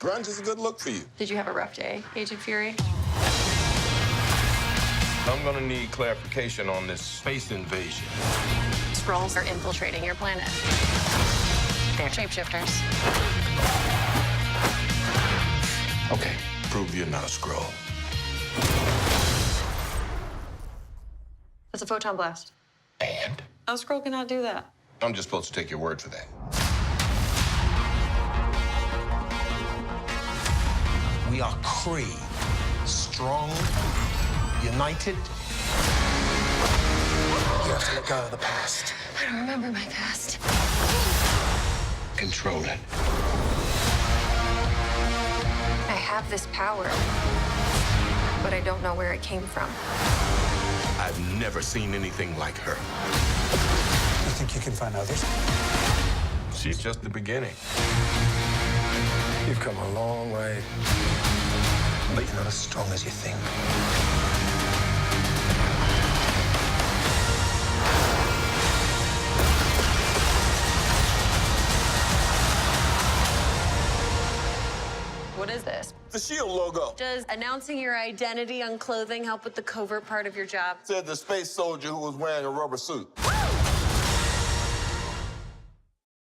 Grunge is a good look for you. Did you have a rough day, Agent Fury? I'm gonna need clarification on this space invasion. Skrulls are infiltrating your planet. They're shapeshifters. Okay, prove you're not a Skrull. That's a photon blast. And? A Skrull cannot do that. I'm just supposed to take your word for that. We are Kree. Strong, united. You have to let go of the past. I don't remember my past. Control it. I have this power, but I don't know where it came from. I've never seen anything like her. You think you can find others? She's just the beginning. You've come a long way, but you're not as strong as you think. What is this? The SHIELD logo. Does announcing your identity on clothing help with the covert part of your job? Said the space soldier who was wearing a rubber suit.